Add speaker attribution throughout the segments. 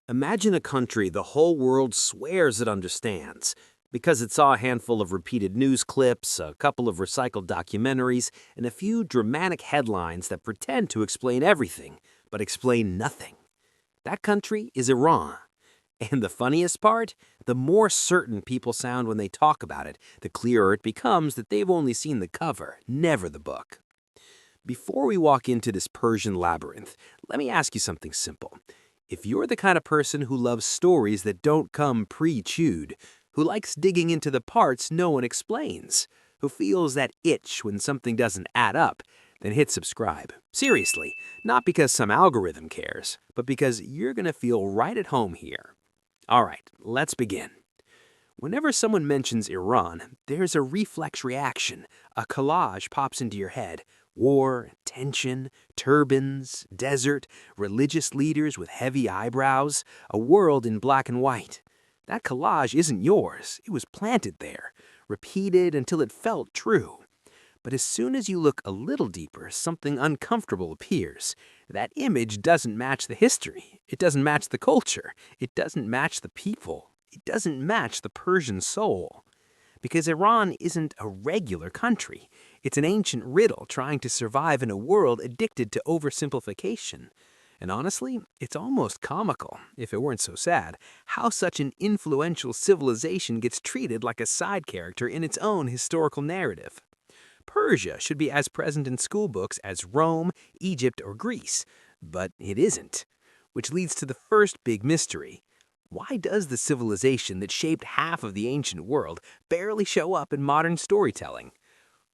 Speaker 1: Imagine a country the whole world swears it understands because it saw a handful of repeated news clips, a couple of recycled documentaries, and a few dramatic headlines that pretend to explain everything, but explain nothing. That country is Iran. And the funniest part? The more certain people sound when they talk about it, the clearer it becomes that they've only seen the cover, never the book. Before we walk into this Persian labyrinth, let me ask you something simple. If you're the kind of person who loves stories that don't come pre-chewed, who likes digging into the parts no one explains, who feels that itch when something doesn't add up, then hit subscribe. Seriously, not because some algorithm cares, but because you're going to feel right at home here. All right, let's begin. Whenever someone mentions Iran, there's a reflex reaction. A collage pops into your head. War, tension, turbans, desert, religious leaders with heavy eyebrows, a world in black and white. That collage isn't yours. It was planted there, repeated until it felt true. But as soon as you look a little deeper, something uncomfortable appears. That image doesn't match the history. It doesn't match the culture. It doesn't match the people. It doesn't match the Persian soul. Because Iran isn't a regular country. It's an ancient riddle trying to survive in a world addicted to oversimplification. And honestly, it's almost comical, if it weren't so sad, how such an influential civilization gets treated like a side character in its own historical narrative. Persia should be as present in school books as Rome, Egypt, or Greece, but it isn't. Which leads to the first big mystery. Why does the civilization that shaped half of the ancient world barely show up in modern storytelling?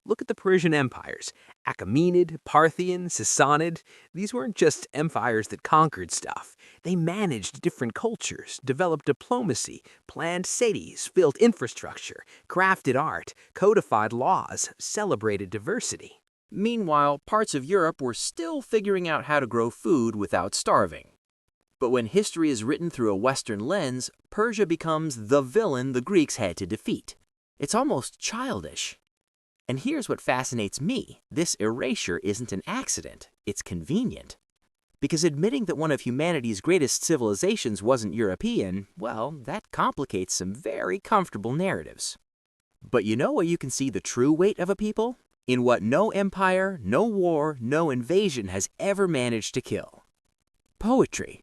Speaker 1: Look at the Persian empires. Achaemenid, Parthian, Sassanid. These weren't just empires that conquered stuff. They managed different cultures, developed diplomacy, planned cities, built infrastructure, crafted art, codified laws, celebrated diversity.
Speaker 2: Meanwhile, parts of Europe were still figuring out how to grow food without starving. But when history is written through a Western lens, Persia becomes the villain the Greeks had to defeat. It's almost childish. And here's what fascinates me. This erasure isn't an accident. It's convenient. Because admitting that one of humanity's greatest civilizations wasn't European, well, that complicates some very comfortable narratives. But you know where you can see the true weight of a people? In what no empire, no war, no invasion has ever managed to kill. Poetry.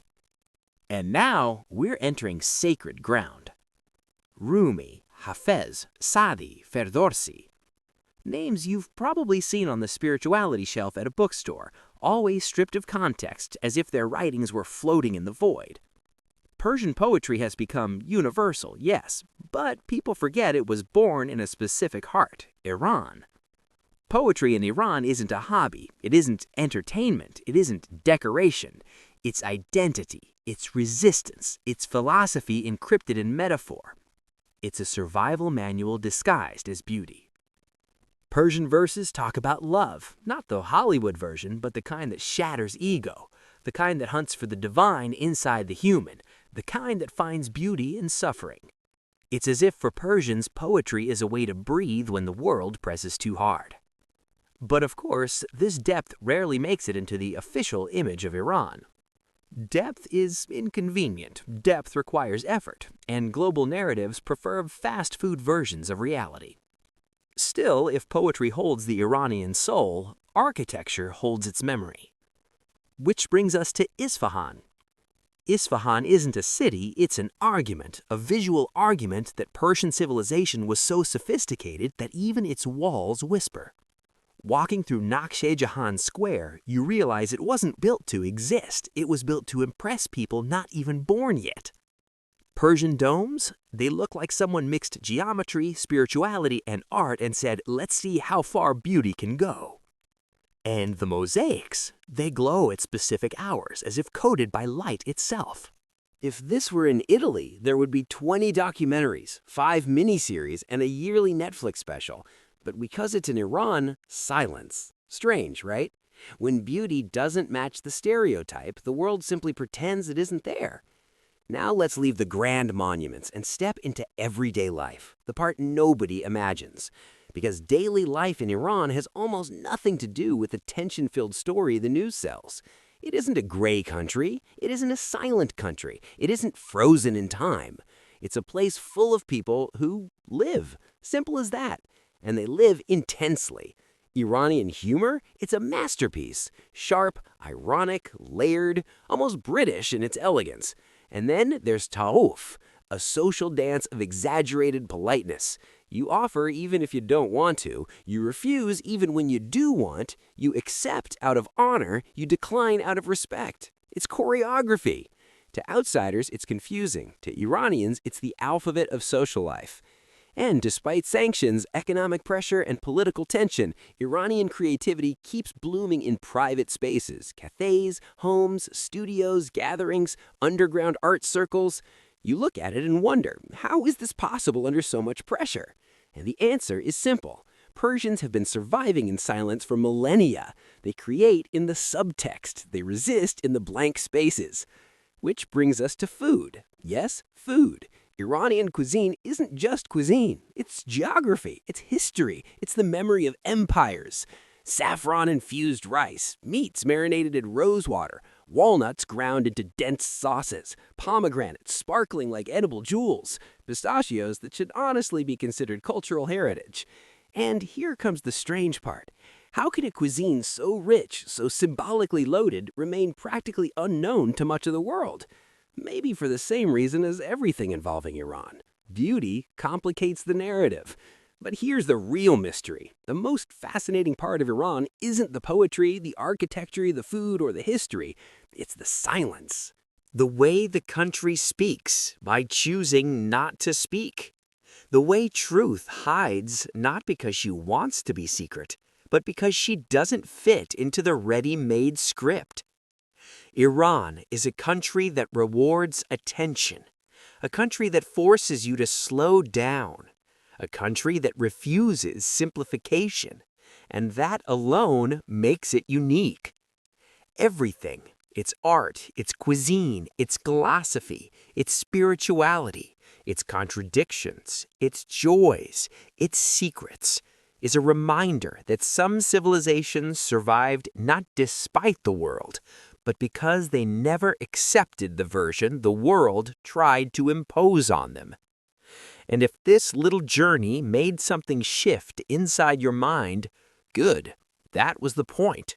Speaker 2: And now we're entering sacred ground. Rumi, Hafez, Sadi, Ferdowsi. Names you've probably seen on the spirituality shelf at a bookstore, always stripped of context as if their writings were floating in the void. Persian poetry has become universal, yes, but people forget it was born in a specific heart, Iran. Poetry in Iran isn't a hobby, it isn't entertainment, it isn't decoration. It's identity, it's resistance, it's philosophy encrypted in metaphor. It's a survival manual disguised as beauty. Persian verses talk about love, not the Hollywood version, but the kind that shatters ego, the kind that hunts for the divine inside the human, the kind that finds beauty in suffering. It's as if for Persians, poetry is a way to breathe when the world presses too hard. But of course, this depth rarely makes it into the official image of Iran. Depth is inconvenient, depth requires effort, and global narratives prefer fast food versions of reality. Still, if poetry holds the Iranian soul, architecture holds its memory. Which brings us to Isfahan. Isfahan isn't a city, it's an argument, a visual argument that Persian civilization was so sophisticated that even its walls whisper. Walking through Nakhche-Jahan Square, you realize it wasn't built to exist, it was built to impress people not even born yet. Persian domes? They look like someone mixed geometry, spirituality, and art and said, let's see how far beauty can go. And the mosaics? They glow at specific hours, as if coated by light itself.
Speaker 1: If this were in Italy, there would be 20 documentaries, 5 miniseries, and a yearly Netflix special. But because it's in Iran, silence. Strange, right? When beauty doesn't match the stereotype, the world simply pretends it isn't there. Now let's leave the grand monuments and step into everyday life, the part nobody imagines. Because daily life in Iran has almost nothing to do with the tension-filled story the news sells. It isn't a gray country. It isn't a silent country. It isn't frozen in time. It's a place full of people who live. Simple as that. And they live intensely. Iranian humor? It's a masterpiece. Sharp, ironic, layered, almost British in its elegance. And then there's Taarof, a social dance of exaggerated politeness. You offer even if you don't want to. You refuse even when you do want. You accept out of honor. You decline out of respect. It's choreography. To outsiders, it's confusing. To Iranians, it's the alphabet of social life. And despite sanctions, economic pressure, and political tension, Iranian creativity keeps blooming in private spaces, cafes, homes, studios, gatherings, underground art circles. You look at it and wonder, how is this possible under so much pressure? And the answer is simple. Persians have been surviving in silence for millennia. They create in the subtext. They resist in the blank spaces. Which brings us to food. Yes, food. Iranian cuisine isn't just cuisine. It's geography. It's history. It's the memory of empires. Saffron-infused rice, meats marinated in rosewater, walnuts ground into dense sauces, pomegranates sparkling like edible jewels, pistachios that should honestly be considered cultural heritage. And here comes the strange part. How can a cuisine so rich, so symbolically loaded, remain practically unknown to much of the world? Maybe for the same reason as everything involving Iran. Beauty complicates the narrative. But here's the real mystery. The most fascinating part of Iran isn't the poetry, the architecture, the food, or the history. It's the silence. The way the country speaks by choosing not to speak. The way truth hides not because she wants to be secret, but because she doesn't fit into the ready-made script. Iran is a country that rewards attention, a country that forces you to slow down, a country that refuses simplification, and that alone makes it unique. Everything, its art, its cuisine, its philosophy, its spirituality, its contradictions, its joys, its secrets, is a reminder that some civilizations survived not despite the world, but because they never accepted the version the world tried to impose on them. And if this little journey made something shift inside your mind, good. That was the point.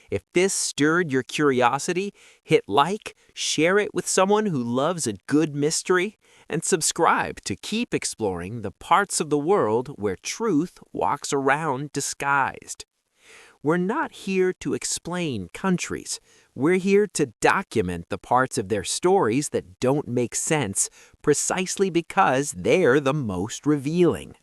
Speaker 1: If this stirred your curiosity, hit like, share it with someone who loves a good mystery, and subscribe to keep exploring the parts of the world where truth walks around disguised. We're not here to explain countries. We're here to document the parts of their stories that don't make sense precisely because they're the most revealing.